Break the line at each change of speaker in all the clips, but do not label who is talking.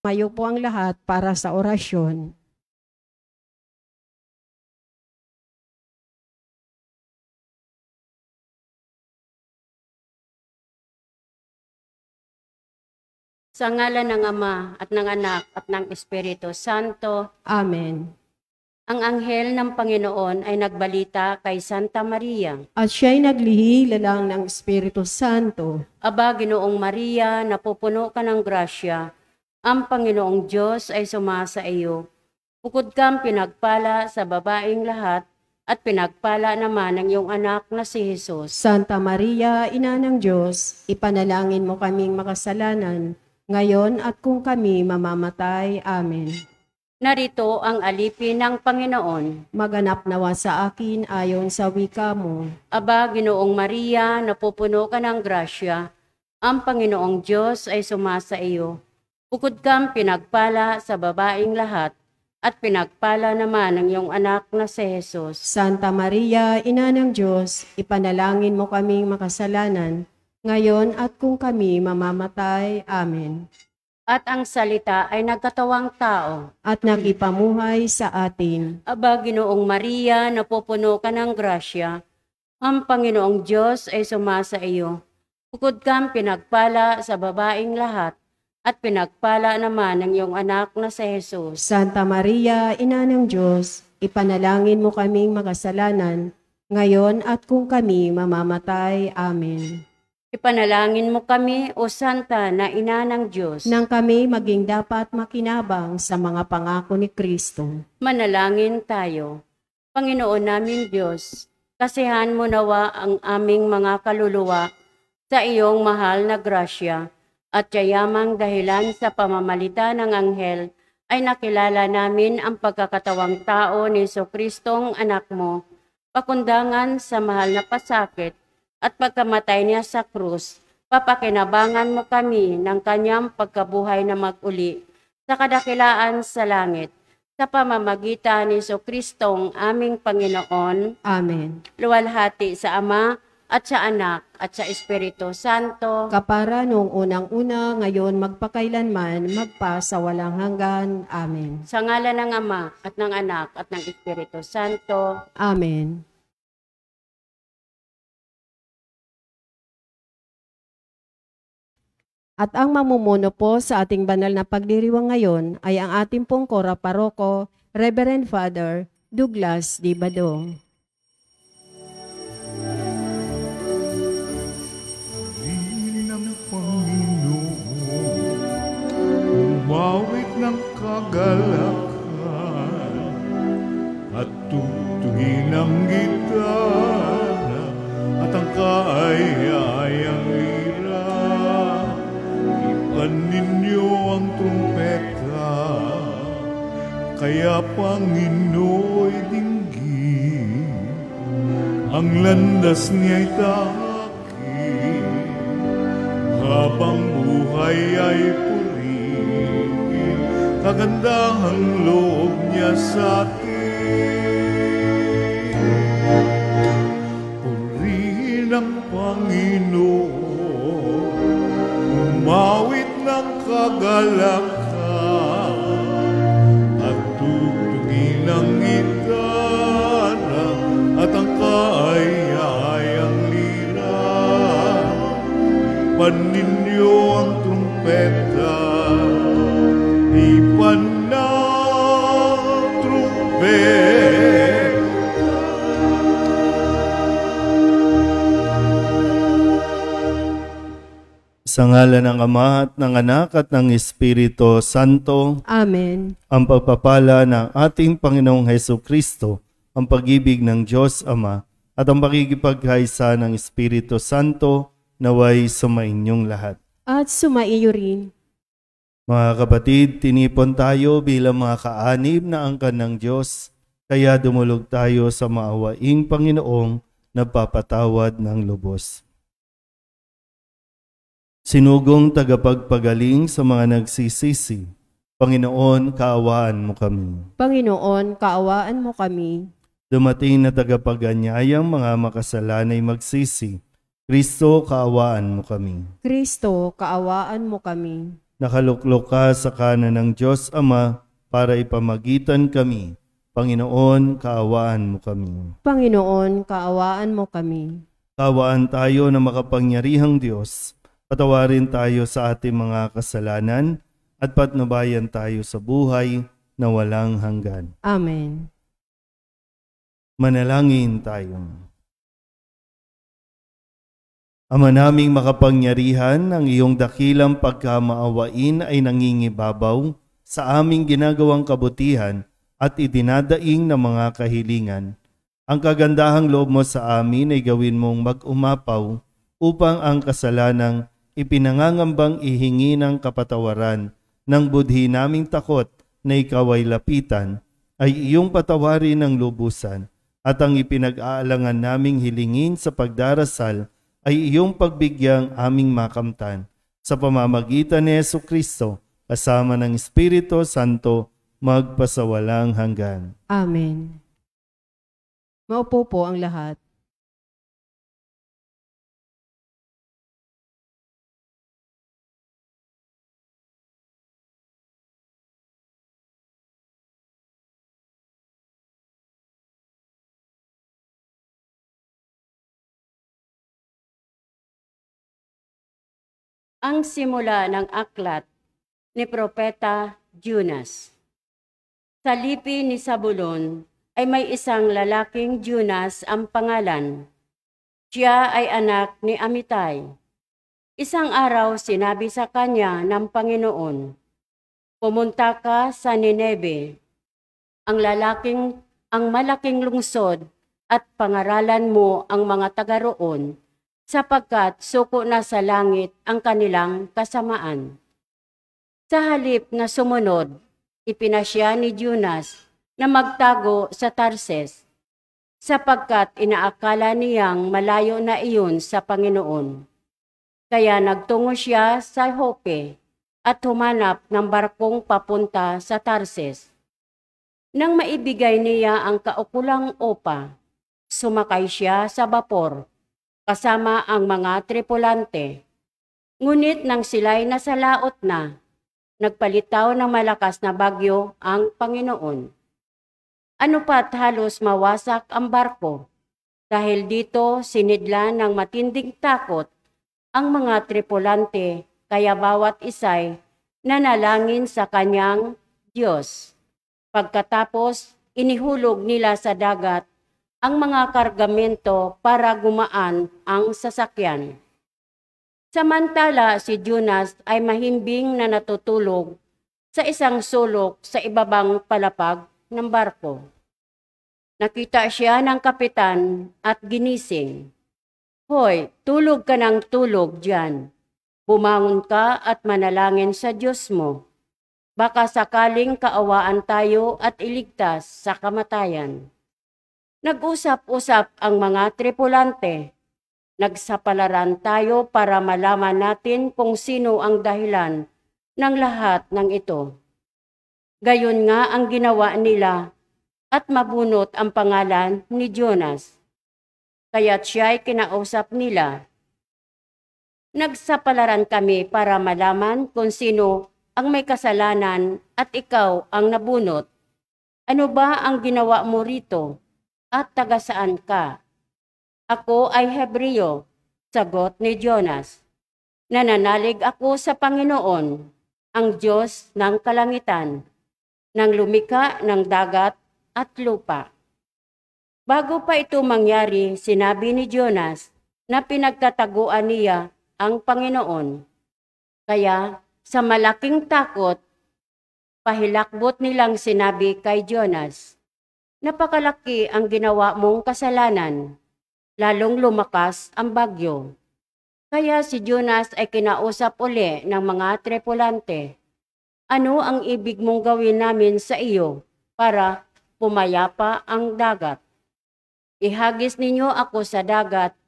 Mayo po ang lahat para sa orasyon.
Sa ngalan ng Ama at ng Anak at ng Espiritu Santo.
Amen.
Ang anghel ng Panginoon ay nagbalita kay Santa Maria.
At siya'y naglihila ng Espiritu Santo.
Aba, Ginoong Maria, napupuno ka ng grasya. Ang Panginoong Diyos ay sumasa iyo. Bukod kang pinagpala sa babaeng lahat, at pinagpala naman ng iyong anak na si Jesus.
Santa Maria, Ina ng Diyos, ipanalangin mo kaming makasalanan, ngayon at kung kami mamamatay. Amen.
Narito ang alipin ng Panginoon.
Maganap nawa sa akin ayon sa wika mo.
Aba, Ginoong Maria, napupuno ka ng grasya. Ang Panginoong Diyos ay sumasa iyo. Bukod kang pinagpala sa babaeng lahat, at pinagpala naman ng iyong anak na si Jesus.
Santa Maria, Ina ng Diyos, ipanalangin mo kaming makasalanan, ngayon at kung kami mamamatay. Amen.
At ang salita ay nagkatawang tao.
At nagipamuhay sa atin.
Aba, Ginoong Maria, napupuno ka ng grasya. Ang Panginoong Diyos ay sumasa iyo. Bukod kang pinagpala sa babaeng lahat, at pinagpala naman ng iyong anak na si Jesus.
Santa Maria, Ina ng Diyos, ipanalangin mo kaming makasalanan, ngayon at kung kami mamamatay. Amen.
Ipanalangin mo kami, O Santa na Ina ng Diyos,
nang kami maging dapat makinabang sa mga pangako ni Kristo.
Manalangin tayo. Panginoon namin Diyos, kasihan mo nawa ang aming mga kaluluwa sa iyong mahal na grasya, at yayamang dahilan sa pamamalita ng anghel ay nakilala namin ang pagkakatawang tao ni Jesucristong anak mo, pakundangan sa mahal na pasakit at pagkamatay niya sa krus. Papakinabangan mo kami ng kanyang pagkabuhay na mag-uli sa kadakilaan sa langit, sa pamamagitan ni Jesucristong aming Panginoon.
Amen.
Luwalhati sa Ama at sa Anak at sa Espiritu Santo.
Kapara noong unang-una, ngayon magpakailanman, magpa sa walang hanggan. Amen.
Sa ngalan ng Ama at ng Anak at ng Espiritu Santo.
Amen. At ang mamumuno po sa ating banal na pagdiriwang ngayon ay ang ating pong Kora Paroko, Reverend Father Douglas D. Badong.
Umawit ng kagalakan at tugtugin ang gitara at ang kaaya-ayang lira. Ipan ninyo ang trumpeta, kaya Panginooy dinggin, ang landas niya'y tahakin, habang buhay ay kagandahang loob niya sa atin. Purihin ang Panginoon, umawit ng kagalakan, at tugtugin ang gitara at ang kaaya-ayang lira. Ipan ninyo ang trumpeta, ipan na trumpeta.
Sa ngalan ng Ama at ng Anak at ng Espiritu Santo.
Amen.
Ang pagpapala ng ating Panginoong Hesukristo, ang pag-ibig ng Diyos Ama, at ang pakikipagkaisa ng Espiritu Santo naway sumainyong lahat.
At sumaiyo rin.
Mga kapatid, tinipon tayo bilang mga kaanib na angkan ng Diyos, kaya dumulog tayo sa maawaing Panginoong nagpapatawad ng lubos. Sinugong tagapagpagaling sa mga nagsisisi, Panginoon, kaawaan mo kami.
Panginoon, kaawaan mo kami.
Dumating na tagapaganyayang mga makasalanay magsisi, Kristo, kaawaan mo kami.
Kristo, kaawaan mo kami.
Nakaluklok ka sa kanan ng Diyos Ama para ipamagitan kami. Panginoon, kaawaan mo kami.
Panginoon, kaawaan mo kami.
Kaawaan tayo na makapangyarihang Diyos. Patawarin tayo sa ating mga kasalanan at patnubayan tayo sa buhay na walang hanggan.
Amen.
Manalangin tayo. Ama naming makapangyarihan, ang iyong dakilang pagkamaawain ay nangingibabaw sa aming ginagawang kabutihan at idinadaing ng mga kahilingan. Ang kagandahang loob mo sa amin ay gawin mong mag-umapaw upang ang kasalanang ipinangangambang ihingi ng kapatawaran ng budhi naming takot na ikaw ay lapitan, ay iyong patawarin ng lubusan, at ang ipinag-aalangan naming hilingin sa pagdarasal ay iyong pagbigyang aming makamtan. Sa pamamagitan ni Jesucristo, kasama ng Espiritu Santo, magpasawalang hanggan.
Amen. Maupo po ang lahat.
Ang simula ng aklat ni Propeta Jonas. Sa lipi ni Zabulon ay may isang lalaking Jonas ang pangalan. Siya ay anak ni Amitay. Isang araw sinabi sa kanya ng Panginoon, "Pumunta ka sa Nineve, ang malaking lungsod, at pangaralan mo ang mga taga roon, sapagkat suko na sa langit ang kanilang kasamaan." Sa halip na sumunod, ipinasya ni Jonas na magtago sa Tarses, sapagkat inaakala niyang malayo na iyon sa Panginoon. Kaya nagtungo siya sa Joppe at humanap ng barkong papunta sa Tarses. Nang maibigay niya ang kaukulang opa, sumakay siya sa bapor kasama ang mga tripulante. Ngunit nang sila'y nasalaot na, nagpalitaw ng malakas na bagyo ang Panginoon. Ano pat halos mawasak ang barko. Dahil dito sinidla ng matinding takot ang mga tripulante, kaya bawat isa'y nanalangin sa kanyang Diyos. Pagkatapos, inihulog nila sa dagat ang mga kargamento para gumaan ang sasakyan. Samantala si Jonas ay mahimbing na natutulog sa isang sulok sa ibabang palapag ng barko. Nakita siya ng kapitan at ginising. "Hoy, tulog ka ng tulog diyan. Bumangon ka at manalangin sa Diyos mo. Baka sakaling kaawaan tayo at iligtas sa kamatayan." Nag-usap-usap ang mga tripulante. Nagsapalaran tayo para malaman natin kung sino ang dahilan ng lahat ng ito. Gayon nga ang ginawa nila at mabunot ang pangalan ni Jonas. Kaya't siya'y kinausap nila. "Nagsapalaran kami para malaman kung sino ang may kasalanan at ikaw ang nabunot. Ano ba ang ginawa mo rito at taga saan ka?" "Ako ay Hebreo," sagot ni Jonas. "Nananalig ako sa Panginoon, ang Diyos ng kalangitan, nang lumikha ng dagat at lupa." Bago pa ito mangyari, sinabi ni Jonas na pinagtataguan niya ang Panginoon. Kaya sa malaking takot, pahilakbot nilang sinabi kay Jonas, "Napakalaki ang ginawa mong kasalanan, lalong lumakas ang bagyo." Kaya si Jonas ay kinausap uli ng mga tripulante. "Ano ang ibig mong gawin namin sa iyo para pumayapa ang dagat? Ihagis ninyo ako sa dagat,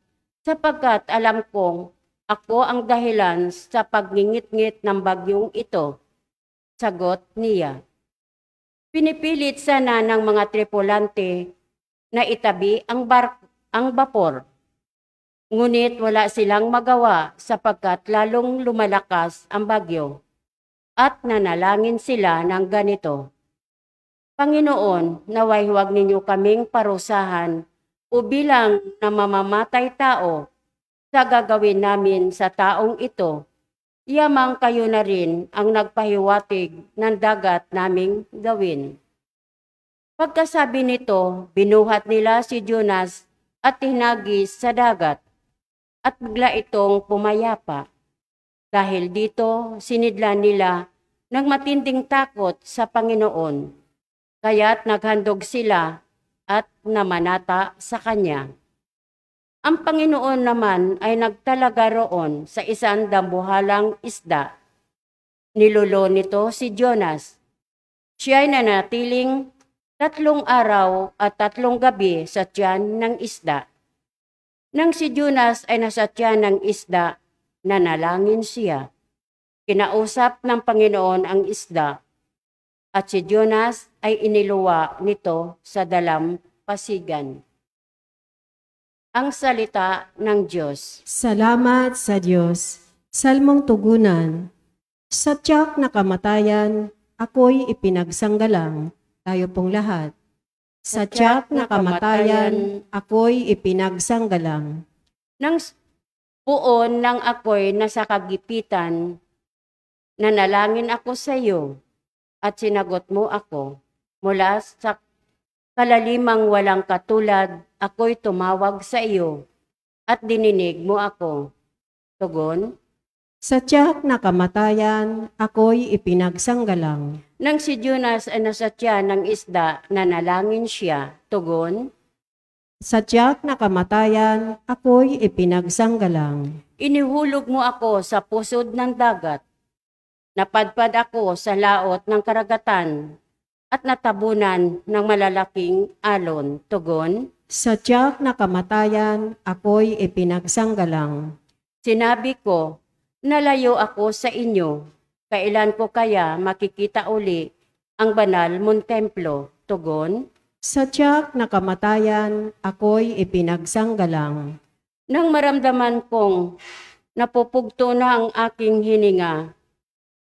sapagkat alam kong ako ang dahilan sa pagngingit-ngit ng bagyong ito." Sagot niya. Pinipilit sana ng mga tripulante na itabi ang bapor. Ngunit wala silang magawa sapagkat lalong lumalakas ang bagyo. at nanalangin sila ng ganito, Panginoon, naway huwag ninyo kaming parusahan o bilang na mamamatay tao sa gagawin namin sa taong ito. Yamang kayo na rin ang nagpahiwatig ng dagat naming gawin. Pagkasabi nito, binuhat nila si Jonas at hinagis sa dagat at bigla itong pumayapa. Dahil dito, sinidlan nila ng matinding takot sa Panginoon. Kaya't naghandog sila at namanata sa Kanya. Ang Panginoon naman ay nagtalaga roon sa isang dambuhalang isda. Nilulo nito si Jonas. Siya ay nanatiling 3 araw at 3 gabi sa tiyan ng isda. Nang si Jonas ay nasa tiyan ng isda, nanalangin siya. Kinausap ng Panginoon ang isda, at si Jonas ay iniluwa nito sa dalampasigan. Ang salita ng Diyos.
Salamat sa Diyos. Salmong tugunan. Sa tiyak na kamatayan, ako'y ipinagsanggalang. Tayo pong lahat. Sa tiyak na kamatayan, ako'y ipinagsanggalang.
Nang puon ng ako'y nasa kagipitan, nanalangin ako sa iyo at sinagot mo ako. Mula sa kalalimang walang katulad, ako'y tumawag sa iyo at dininig mo ako. Tugon,
Sa tiyak na kamatayan, ako'y ipinagsanggalang.
nang si Jonas ay nasa tiyan ng isda, nanalangin siya. Tugon,
Sa tiyak na kamatayan, ako'y ipinagsanggalang.
inihulog mo ako sa pusod ng dagat. Napadpad ako sa laot ng karagatan at natabunan ng malalaking alon. Tugon,
Sa tiyak na kamatayan, ako'y ipinagsanggalang.
sinabi ko, nalayo ako sa inyo. Kailan ko kaya makikita uli ang banal mong templo? Tugon,
Sa tiyak na kamatayan, ako'y ipinagsanggalang.
nang maramdaman kong napupugto na ang aking hininga,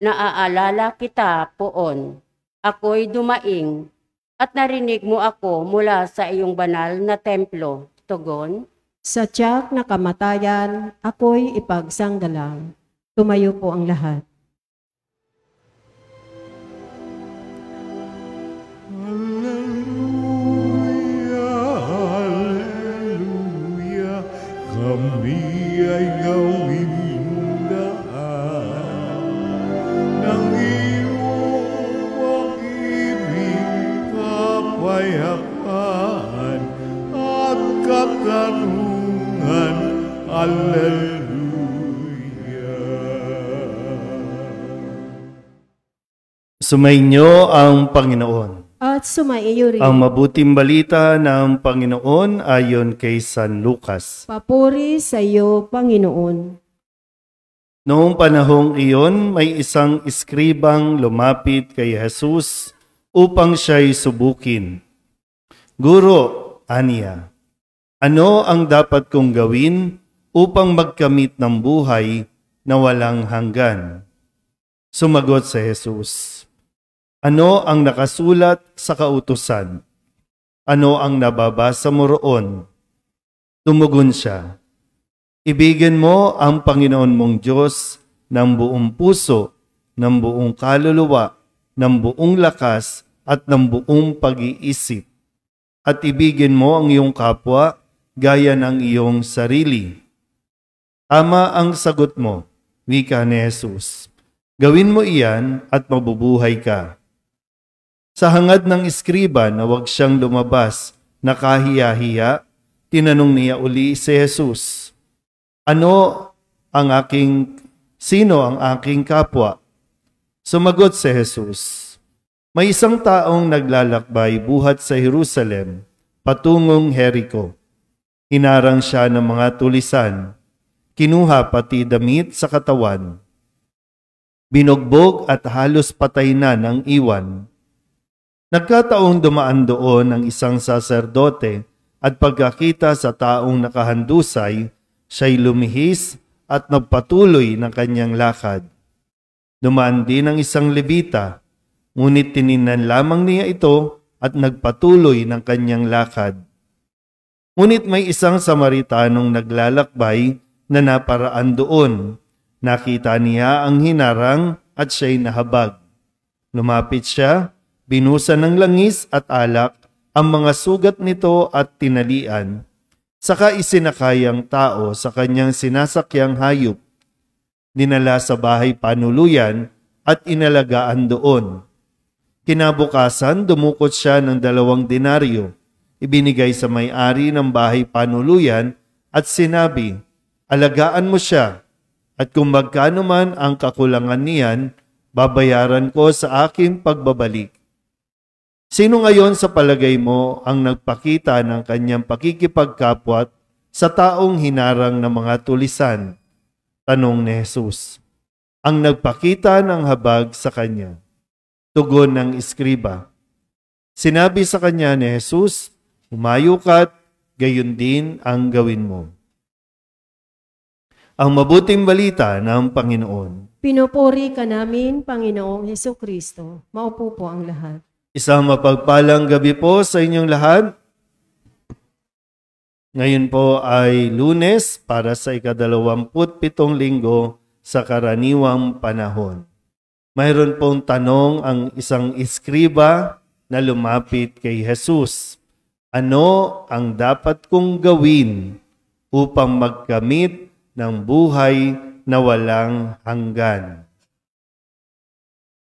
naaalala kita poon. Ako'y dumaing at narinig mo ako mula sa iyong banal na templo. Tugon,
Sa tiyak na kamatayan, ako'y ipagsanggalang. Tumayo po ang lahat.
Hallelujah, kami ay gawin daan ng iyong pag-ibig, kapayapaan at katarungan. Hallelujah.
Sumainyo ang Panginoon.
At sumaiyo rin.
Ang mabuting balita ng Panginoon ayon kay San Lucas.
Papuri sa iyo, Panginoon.
Noong panahong iyon, may isang iskribang lumapit kay Jesus upang siya'y subukin. Guro, aniya, ano ang dapat kong gawin upang magkamit ng buhay na walang hanggan? Sumagot si Jesus, ano ang nakasulat sa kautusan? Ano ang nababasa mo roon? Tumugon siya, ibigin mo ang Panginoon mong Diyos ng buong puso, ng buong kaluluwa, ng buong lakas at ng buong pag-iisip. At ibigin mo ang iyong kapwa gaya ng iyong sarili. Ama ang sagot mo, wika ni Jesus. Gawin mo iyan at mabubuhay ka. Sa hangad ng iskriba na huwag siyang lumabas na kahiya-hiya, tinanong niya uli si Jesus, sino ang aking kapwa? Sumagot si Jesus, may isang taong naglalakbay buhat sa Jerusalem, patungong Jericho. Hinarang siya ng mga tulisan, kinuha pati damit sa katawan. Binugbog at halos patay na ng iwan. Nagkataong dumaan doon ang isang saserdote at pagkakita sa taong nakahandusay, siya'y lumihis at nagpatuloy ng kanyang lakad. Dumaan din ang isang Levita, ngunit tininan lamang niya ito at nagpatuloy ng kanyang lakad. Ngunit may isang Samaritanong naglalakbay na naparaan doon. Nakita niya ang hinarang at siya'y nahabag. Lumapit siya, binusan ng langis at alak ang mga sugat nito at tinalian. Saka isinakay ang tao sa kanyang sinasakyang hayop. Dinala sa bahay panuluyan at inalagaan doon. Kinabukasan, dumukot siya ng 2 denaryo. Ibinigay sa may-ari ng bahay panuluyan at sinabi, alagaan mo siya, at kung magkano man ang kakulangan niyan, babayaran ko sa aking pagbabalik. Sino ngayon sa palagay mo ang nagpakita ng kanyang pakikipagkapwat sa taong hinarang ng mga tulisan? Tanong ni Jesus. Ang nagpakita ng habag sa kanya. Tugon ng iskriba. Sinabi sa kanya ni Jesus, humayo ka't gayon din ang gawin mo. Ang mabuting balita ng Panginoon.
Pinupuri ka namin, Panginoong Hesukristo. Maupo po ang lahat.
Isang mapagpalang gabi po sa inyong lahat. Ngayon po ay Lunes para sa ika-27 linggo sa karaniwang panahon. Mayroon pong tanong ang isang iskriba na lumapit kay Jesus. Ano ang dapat kong gawin upang magkamit ng buhay na walang hanggan?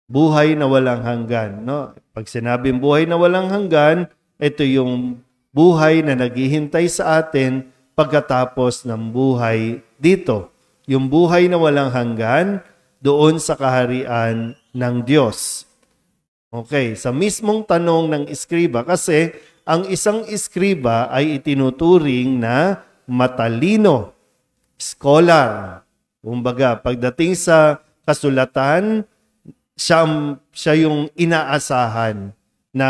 Buhay na walang hanggan, no? Pag sinabing buhay na walang hanggan, ito yung buhay na naghihintay sa atin pagkatapos ng buhay dito. Yung buhay na walang hanggan doon sa kaharian ng Diyos. Okay, sa mismong tanong ng iskriba, kasi ang isang iskriba ay itinuturing na matalino, scholar. Kumbaga, pagdating sa kasulatan, siya yung inaasahan na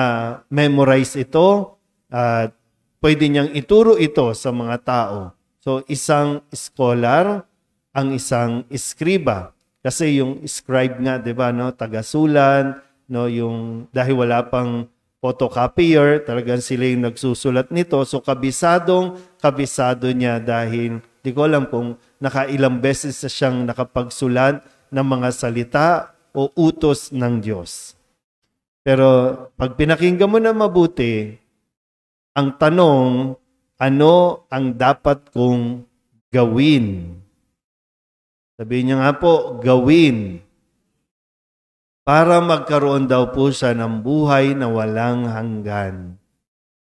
memorize ito at pwede niyang ituro ito sa mga tao. So, isang scholar, ang isang iskriba. Kasi yung scribe nga, 'di ba, no, tagasulat, no, yung dahil wala pang photocopier, talagang sila yung nagsusulat nito. So, kabisado niya dahil di ko alam kung nakailang beses na siyang nakapagsulat ng mga salita o utos ng Diyos. Pero pag pinakinggan mo na mabuti, ang tanong, ano ang dapat kong gawin? Sabihin niya nga po, gawin. Para magkaroon daw po siya ng buhay na walang hanggan.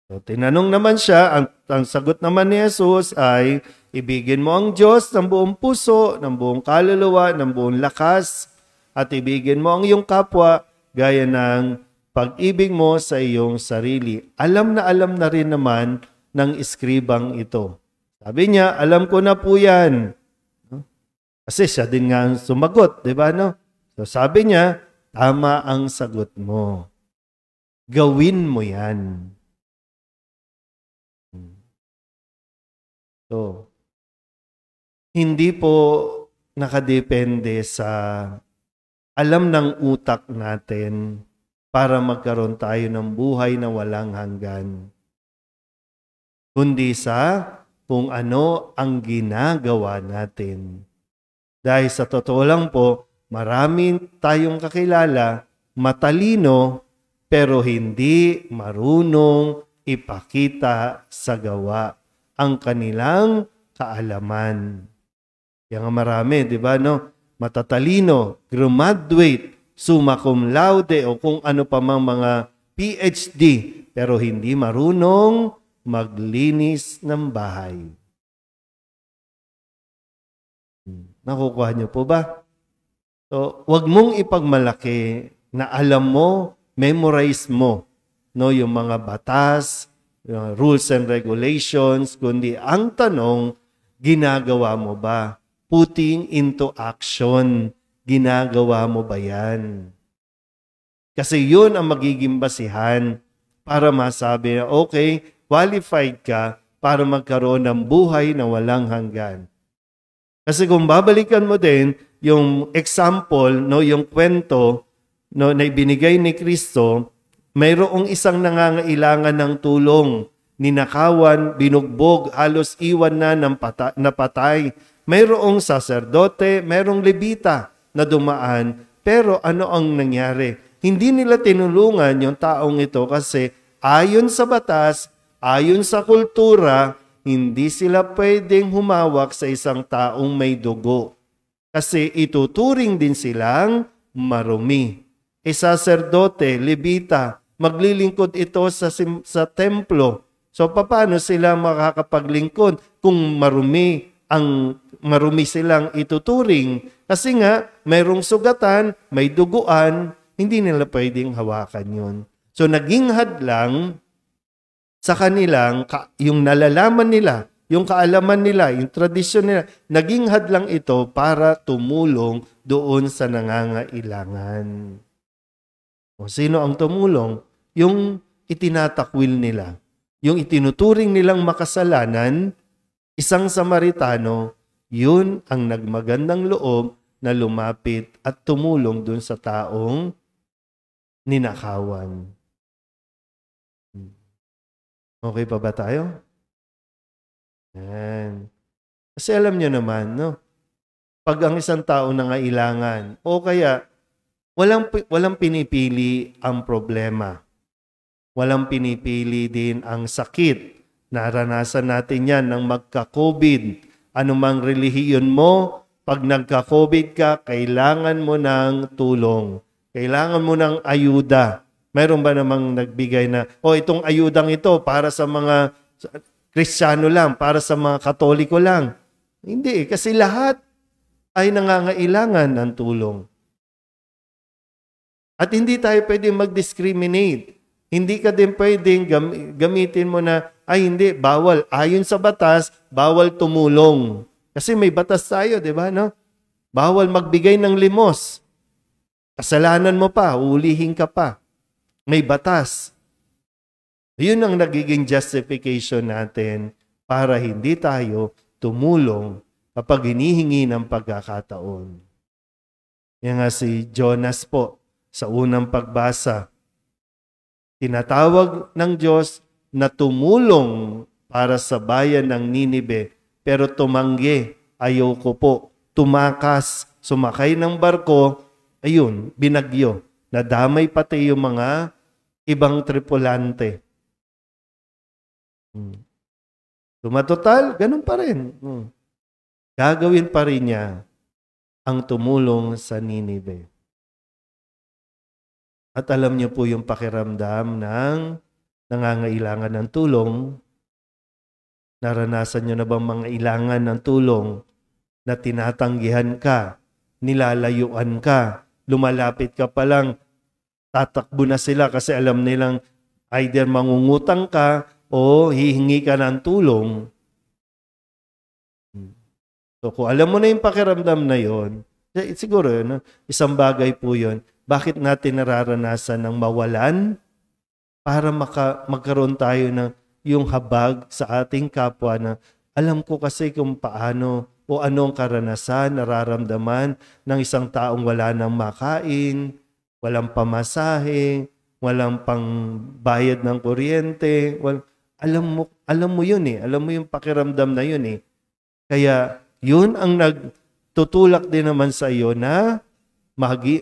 So, tinanong naman siya, ang sagot naman ni Jesus ay, ibigin mo ang Diyos ng buong puso, ng buong kaluluwa, ng buong lakas, at ibigin mo ang iyong kapwa gaya ng pag-ibig mo sa iyong sarili. Alam na rin naman ng iskribang ito. Sabi niya, alam ko na po yan. Kasi siya din nga ang sumagot, di ba? No? So sabi niya, tama ang sagot mo. Gawin mo yan. So, hindi po nakadepende sa alam ng utak natin para magkaroon tayo ng buhay na walang hanggan. Kundi sa kung ano ang ginagawa natin. Dahil sa totoo lang po, marami tayong kakilala, matalino, pero hindi marunong ipakita sa gawa ang kanilang kaalaman. Kaya nga marami, di ba, no? Matatalino, graduate, summa cum laude, o kung ano pa mang mga PhD, pero hindi marunong maglinis ng bahay. Nakukuha niyo po ba? So, wag mong ipagmalaki na alam mo, memorize mo, no, yung mga batas, rules and regulations, kundi ang tanong, ginagawa mo ba? Putting into action. Ginagawa mo ba yan? Kasi yun ang magiging basihan para masabi na, okay, qualified ka para magkaroon ng buhay na walang hanggan. Kasi kung babalikan mo din, yung example, no, yung kwento, no, na ibinigay ni Kristo, mayroong isang nangangailangan ng tulong, ninakawan, binugbog, halos iwan na ng napatay. Mayroong saserdote, mayroong lebita na dumaan, pero ano ang nangyari? Hindi nila tinulungan yung taong ito kasi ayon sa batas, ayon sa kultura, hindi sila pwedeng humawak sa isang taong may dugo. Kasi ituturing din silang marumi. Saserdote, lebita, maglilingkod ito sa templo. So paano sila makakapaglingkod kung marumi silang ituturing? Kasi nga, mayroong sugatan, may duguan, hindi nila pwedeng hawakan yun. So naging hadlang sa kanilang, yung nalalaman nila, yung kaalaman nila, yung tradisyon nila, naging hadlang ito para tumulong doon sa nangangailangan. O sino ang tumulong? Yung itinatakwil nila. Yung itinuturing nilang makasalanan, isang Samaritano, yun ang nagmagandang loob na lumapit at tumulong doon sa taong ninakawan. Okay pa ba tayo? Yan. Kasi alam nyo naman, no? Pag ang isang tao nangailangan, o kaya walang pinipili ang problema. Walang pinipili din ang sakit. Naranasan natin yan ng magka-COVID. Anumang relihiyon mo, pag nagka-COVID ka, kailangan mo ng tulong. Kailangan mo ng ayuda. Mayroon ba namang nagbigay na, itong ayudang ito para sa mga Kristiyano lang, para sa mga Katoliko lang? Hindi, kasi lahat ay nangangailangan ng tulong. At hindi tayo pwedeng mag-discriminate. Hindi ka din pwedeng gamitin mo na, hindi, bawal. Ayon sa batas, bawal tumulong. Kasi may batas tayo, di ba? No? Bawal magbigay ng limos. Kasalanan mo pa, ulihin ka pa. May batas. Yun ang nagiging justification natin para hindi tayo tumulong kapag hinihingi ng pagkakataon. Yan nga si Jonas po sa unang pagbasa. Tinatawag ng Diyos na tumulong para sa bayan ng Ninibe, pero tumanggi, ayoko po. Tumakas, sumakay ng barko, ayun, binagyo. Nadamay pati yung mga ibang tripulante. Tumatotal, ganun pa rin. Gagawin pa rin niya ang tumulong sa Ninibe. At alam niyo po yung pakiramdam ng nangangailangan ng tulong. Naranasan niyo na bang mangailangan ng tulong na tinatanggihan ka, nilalayuan ka, lumalapit ka pa lang, tatakbo na sila kasi alam nilang either mangungutang ka o hihingi ka ng tulong. So kung alam mo na yung pakiramdam na yon, siguro yun, isang bagay po yun. Bakit natin nararanasan ng mawalan? Para magkaroon tayo ng yung habag sa ating kapwa na alam ko kasi kung paano o anong karanasan, nararamdaman ng isang taong wala nang makain, walang pamasahe, walang pangbayad ng kuryente. Alam mo yun eh. Alam mo yung pakiramdam na yun eh. Kaya yun ang nagtutulak din naman sa iyo na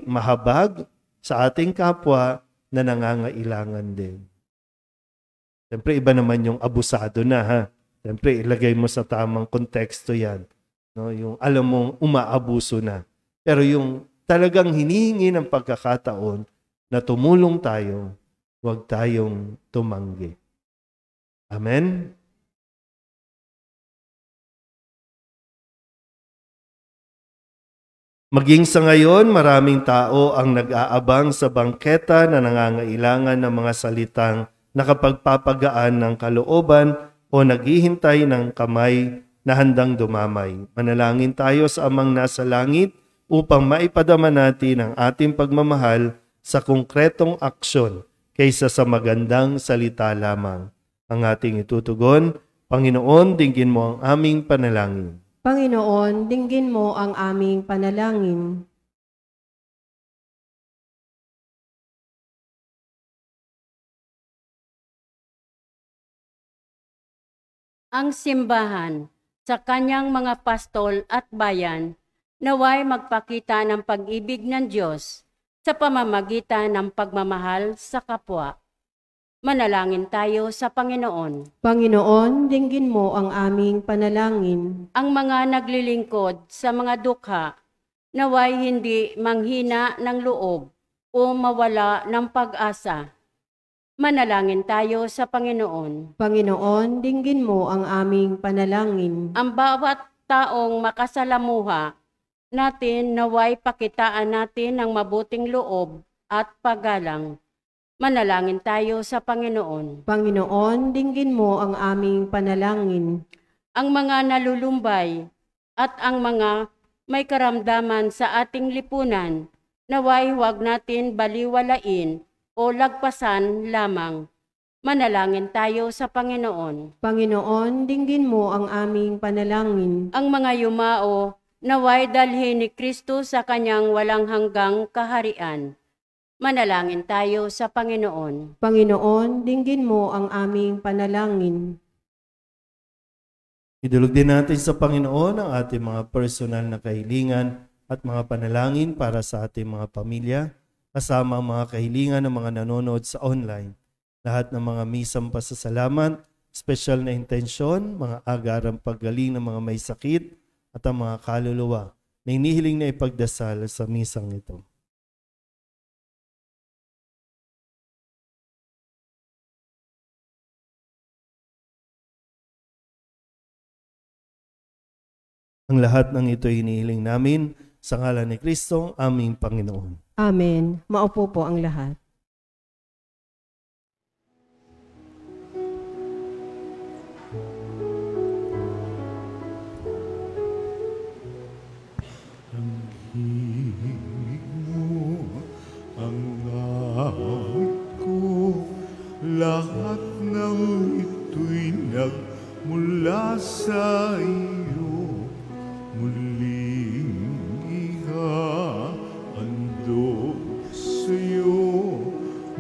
mahabag sa ating kapwa na nangangailangan din. Siyempre, iba naman yung abusado na, ha? Siyempre, ilagay mo sa tamang konteksto yan. No? Yung alam mong umaabuso na. Pero yung talagang hinihingi ng pagkakataon na tumulong tayo, huwag tayong tumanggi. Amen? Maging sa ngayon, maraming tao ang nag-aabang sa bangketa na nangangailangan ng mga salitang nakapagpapagaan ng kalooban o naghihintay ng kamay na handang dumamay. Manalangin tayo sa Amang nasa langit upang maipadama natin ang ating pagmamahal sa konkretong aksyon kaysa sa magandang salita lamang. Ang ating itutugon, Panginoon, dinggin mo ang aming panalangin.
Panginoon, dinggin mo ang aming panalangin.
Ang simbahan sa kanyang mga pastol at bayan naway magpakita ng pag-ibig ng Diyos sa pamamagitan ng pagmamahal sa kapwa. Manalangin tayo sa Panginoon.
Panginoon, dinggin mo ang aming panalangin.
Ang mga naglilingkod sa mga dukha naway hindi manghina ng loob o mawala ng pag-asa. Manalangin tayo sa Panginoon.
Panginoon, dinggin mo ang aming panalangin.
Ang bawat taong makasalamuha natin naway pakitaan natin ng mabuting loob at paggalang. Manalangin tayo sa Panginoon.
Panginoon, dinggin mo ang aming panalangin.
Ang mga nalulumbay at ang mga may karamdaman sa ating lipunan naway huwag natin baliwalain o lagpasan lamang. Manalangin tayo sa Panginoon.
Panginoon, dinggin mo ang aming panalangin.
Ang mga yumao naway dalhin ni Kristo sa kanyang walang hanggang kaharian. Manalangin tayo sa Panginoon.
Panginoon, dinggin mo ang aming panalangin.
Idulog din natin sa Panginoon ang ating mga personal na kahilingan at mga panalangin para sa ating mga pamilya, kasama ang mga kahilingan ng mga nanonood sa online. Lahat ng mga misang pasasalamat, special na intensyon, mga agarang paggaling ng mga may sakit at ang mga kaluluwa na inihiling na ipagdasal sa misang ito. Ang lahat ng ito inihiling namin sa ngalan ni Kristo, aming Panginoon.
Amen. Maupo po ang lahat.
Ang awit ko, lahat ng ito'y nagmula sa iyo. Muling ihahandog sa'yo,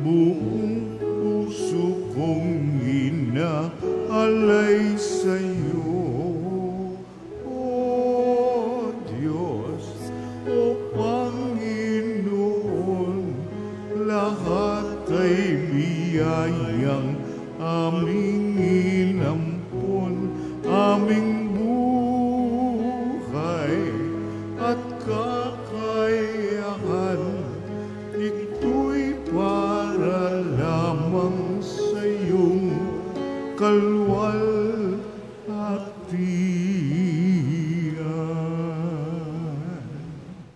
buong puso kong inaalay sa'yo. O Diyos, o Panginoon, lahat ay biyayang aming inampon, aming at kakayahan, ito'y para lamang sa iyong kalwalhatian.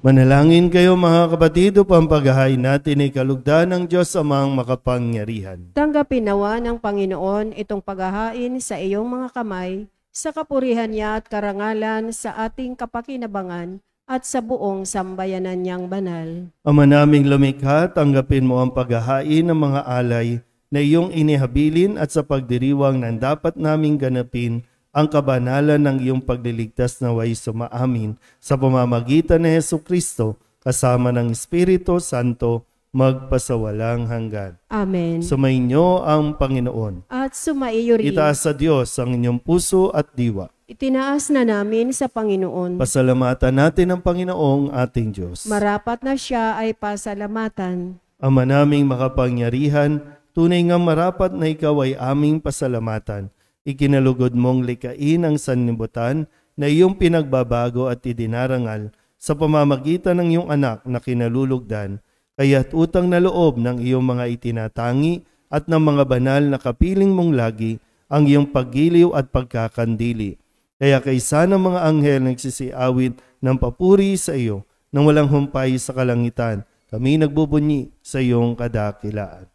Manalangin kayo mga kapatid upang paghahain natin ay kalugdan ng Diyos amang makapangyarihan.
Tanggapin nawa ng Panginoon itong paghahain sa iyong mga kamay, sa kapurihan niya at karangalan sa ating kapakinabangan at sa buong sambayanan niyang banal.
Ama naming lumikha, tanggapin mo ang paghahain ng mga alay na iyong inihabilin at sa pagdiriwang ng dapat naming ganapin ang kabanalan ng iyong pagliligtas na way sumaamin sa pamamagitan ni Jesucristo kasama ng Espiritu Santo magpasawalang hanggan.
Amen.
Sumainyo ang Panginoon.
At sumaiyo rin.
Itaas sa Diyos ang inyong puso at diwa.
Itinaas na namin sa Panginoon.
Pasalamatan natin ang Panginoong ating Diyos.
Marapat na siya ay pasalamatan.
Ama naming makapangyarihan, tunay nga marapat na ikaw ay aming pasalamatan. Ikinalugod mong likain ang sanlibutan na iyong pinagbabago at idinarangal sa pamamagitan ng iyong anak na kinalulugdan, kaya't utang na loob ng iyong mga itinatangi at ng mga banal na kapiling mong lagi ang iyong paggiliw at pagkakandili. Kaya kaysa ng mga anghel nagsisiawit ng papuri sa iyo nang walang humpay sa kalangitan, kami nagbubunyi sa iyong kadakilaan.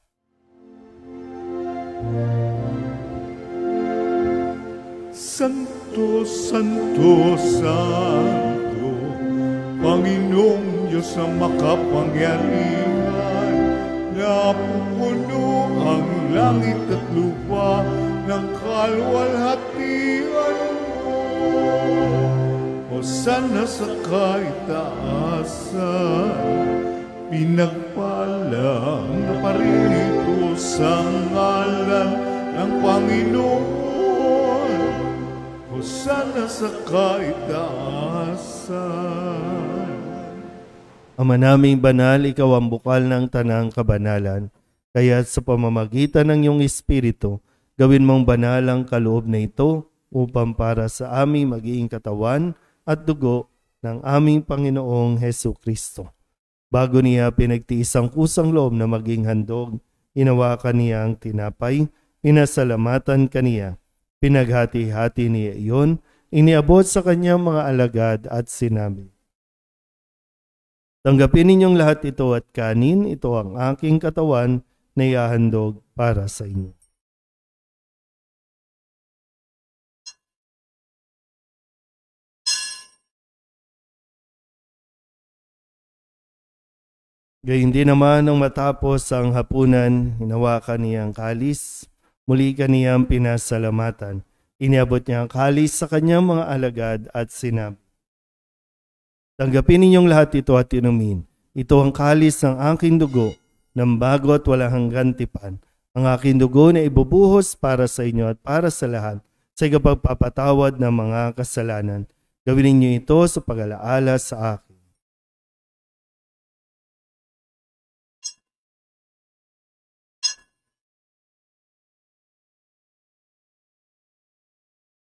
Santo, Santo, Santo, Panginoong Diyos na makapangyarihan, napupuno ang langit at lupa ng kalwalhatian mo. Hosana sa kaitaasan, pinagpalang na parito sa ngalan ng Panginoon. Hosana sa kaitaasan.
Ama naming banal, ikaw ang bukal ng tanang kabanalan. Kaya sa pamamagitan ng iyong Espiritu, gawin mong banal ang kaloob na ito upang para sa aming magiging katawan at dugo ng aming Panginoong Hesu Kristo. Bago niya pinagtiis ang kusang loob na maging handog, hinawakan niya ang tinapay, pinasalamatan kaniya, pinaghati-hati niya iyon, iniabot sa kanyang mga alagad at sinabi, "Tanggapin ninyong lahat ito at kanin, ito ang aking katawan na ihahandog para sa inyo." Gayun din naman nang matapos ang hapunan, hinawakan niya ang kalis, muli kaniyang pinasalamatan. Iniabot niya ang kalis sa kanyang mga alagad at sinabi, "Tanggapin ninyong lahat ito at inumin. Ito ang kalis ng aking dugo, ng bago at walang hanggan tipan. Ang aking dugo na ibubuhos para sa inyo at para sa lahat sa ikapagpapatawad ng mga kasalanan. Gawin ninyo ito sa pag-alaala sa akin."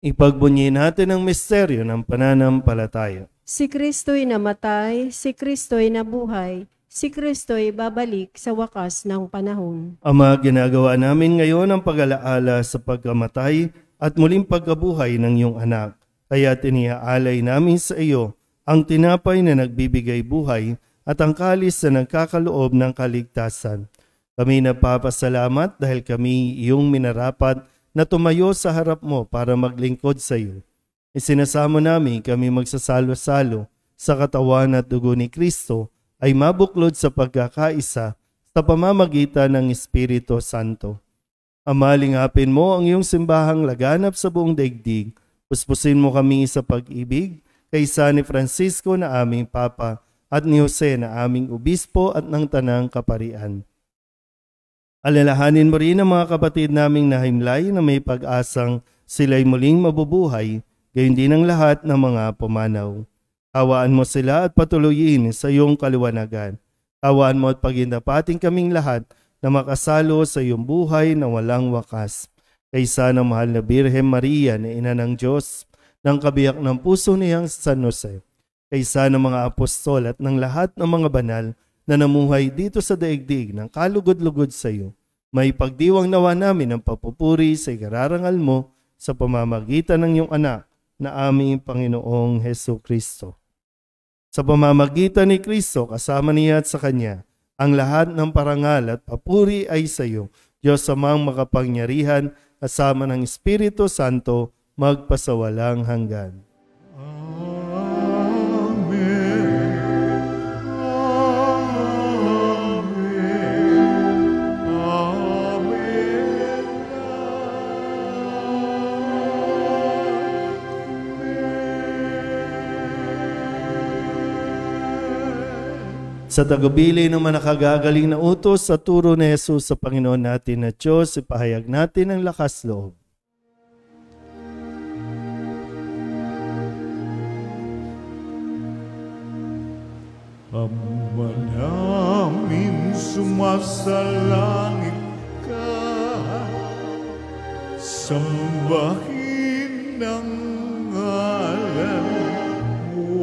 Ipagbunyi natin ang misteryo ng pananampalataya.
Si Kristo'y namatay, si Kristo'y nabuhay, si Kristo'y babalik sa wakas ng panahon.
Ama, ginagawa namin ngayon ang pag-alaala sa pagkamatay at muling pagkabuhay ng iyong anak. Kaya tinihaalay namin sa iyo ang tinapay na nagbibigay buhay at ang kalis na nagkakaloob ng kaligtasan. Kami nagpapasalamat dahil kami iyong minarapat na tumayo sa harap mo para maglingkod sa iyo. Isinasamo namin kami magsasalo-salo sa katawan at dugo ni Kristo ay mabuklod sa pagkakaisa sa pamamagitan ng Espiritu Santo. Ama, lingapin mo ang iyong simbahang laganap sa buong daigdig. Puspusin mo kami sa pag-ibig kaysa ni Francisco na aming Papa at ni Jose na aming Obispo at ng Tanang Kaparian. Alalahanin mo rin ang mga kapatid naming nahimlay na may pag-asang sila'y muling mabubuhay, gayon din ang lahat ng mga pumanaw. Kawaan mo sila at patuloyin sa iyong kaliwanagan. Kawaan mo at pagindapating kaming lahat na makasalo sa iyong buhay na walang wakas. Kaysa ng mahal na Birhen Maria na Ina ng Diyos, ng kabiyak ng puso niyang San Jose, kaysa ng mga apostol at ng lahat ng mga banal na namuhay dito sa daigdig ng kalugod-lugod sa iyo, may pagdiwang nawa namin ang papupuri sa ikararangal mo sa pamamagitan ng iyong anak na aming Panginoong Hesu Kristo. Sa pamamagitan ni Kristo, kasama niya at sa Kanya, ang lahat ng parangal at papuri ay sa iyo, Diyos Amang makapangyarihan, kasama ng Espiritu Santo, magpasawalang hanggan. Sa tagubilin ng manakagagaling na utos sa turo ni Jesus sa Panginoon natin na Diyos, ipahayag natin ang lakas loob.
Ama namin sumasalangit ka, sambahin ang ngalan mo.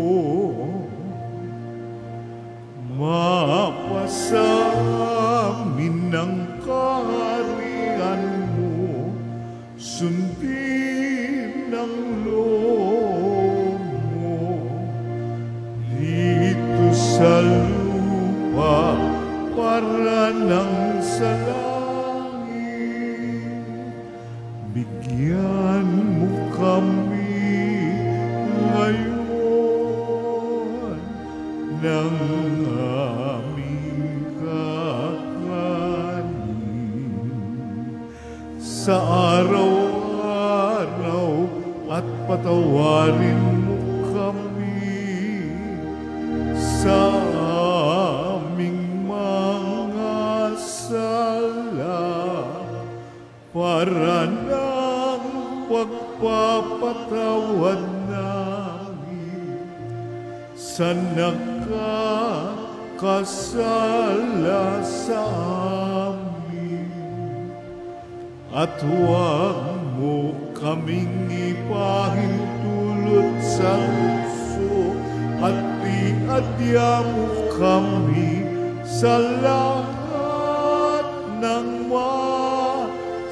Mapasa amin ang kaharian mo, sundin ang loob mo. Dito sa lupa para nang sa langit, bigyan mo kami ngayon ng aming kakanin sa araw-araw at patawarin mo kami ipatawad namin sa nagkakasala sa amin. At huwag mo kaming ipahintulot sa gusto at iadya mo kami sa lahat ng masama.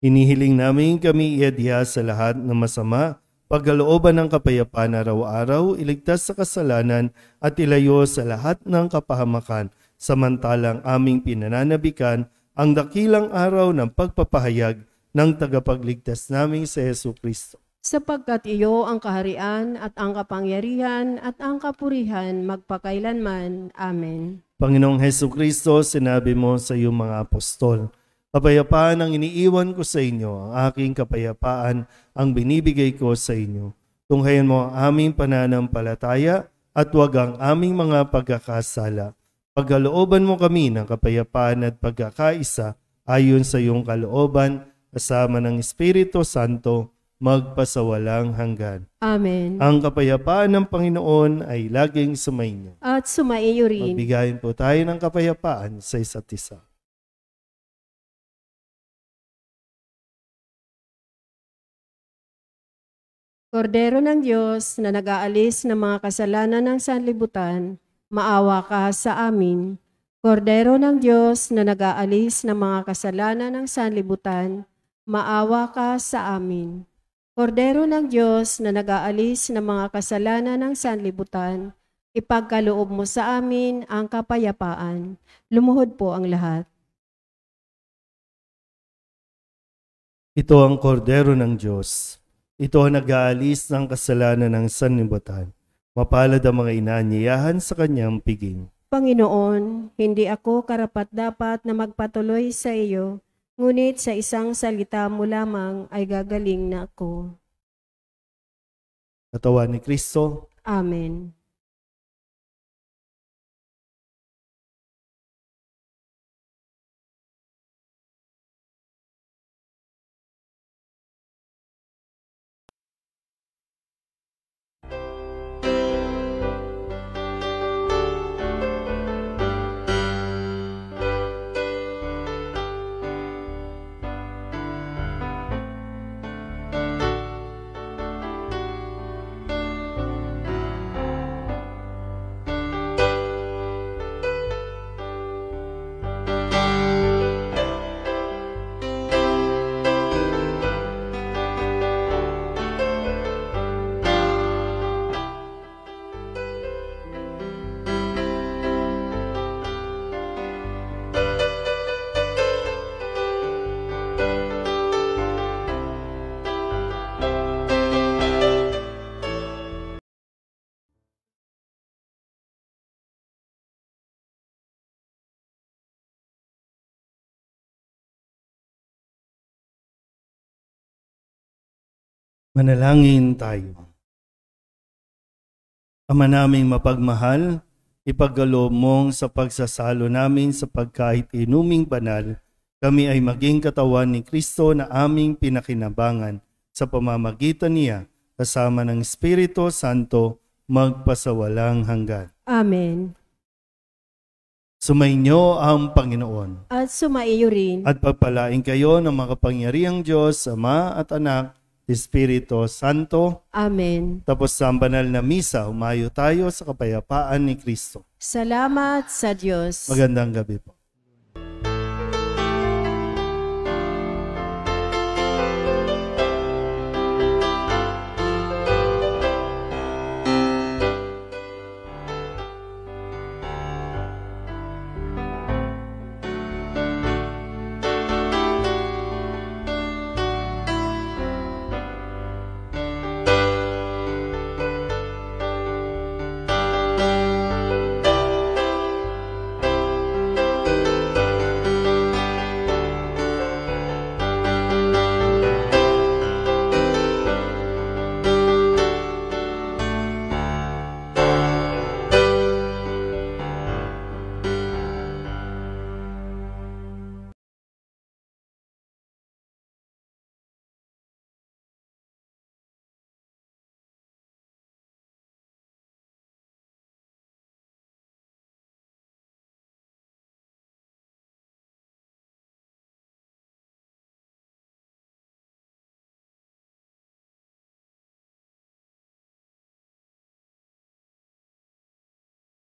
Hinihiling namin kami iadya sa lahat ng masama, pagkalooban ng kapayapaan araw-araw, iligtas sa kasalanan at ilayo sa lahat ng kapahamakan, samantalang aming pinananabikan ang dakilang araw ng pagpapahayag ng tagapagligtas naming si Jesucristo.
Sapagkat iyo ang kaharian at ang kapangyarihan at ang kapurihan magpakailanman. Amen.
Panginoong Jesucristo, sinabi mo sa iyong mga apostol, kapayapaan ang iniiwan ko sa inyo, ang aking kapayapaan ang binibigay ko sa inyo. Tunghayan mo ang aming pananampalataya at huwag ang aming mga pagkakasala. Pagkalooban mo kami ng kapayapaan at pagkakaisa ayon sa iyong kalooban, kasama ng Espiritu Santo, magpasawalang hanggan.
Amen.
Ang kapayapaan ng Panginoon ay laging sumainyo.
At sumaiyo rin.
Magbigayin po tayo ng kapayapaan sa isa't isa.
Kordero ng Diyos na nag-aalis ng mga kasalanan ng sanlibutan, maawa ka sa amin. Kordero ng Diyos na nag-aalis ng mga kasalanan ng sanlibutan, maawa ka sa amin. Kordero ng Diyos na nag-aalis ng mga kasalanan ng sanlibutan, ipagkaloob mo sa amin ang kapayapaan. Lumuhod po ang lahat.
Ito ang kordero ng Diyos. Ito ang nag-aalis ng kasalanan ng sanlibutan. Mapalad ang mga inaanyayahan sa kanyang piging.
Panginoon, hindi ako karapat-dapat na magpatuloy sa iyo, ngunit sa isang salita mo lamang ay gagaling na ako.
Katawan ni Kristo.
Amen.
Manalangin tayo. Ama naming mapagmahal, ipagkaloob mong sa pagsasalo namin sa pagkahit inuming banal, kami ay maging katawan ni Kristo na aming pinakinabangan sa pamamagitan niya, kasama ng Espiritu Santo, magpasawalang hanggan.
Amen.
Sumainyo ang Panginoon.
At sumaiyo rin.
At pagpalain kayo ng makapangyarihang Diyos, Ama at Anak, Espiritu Santo.
Amen.
Tapos sa banal na misa, humayo tayo sa kapayapaan ni Kristo.
Salamat sa Diyos.
Magandang gabi po.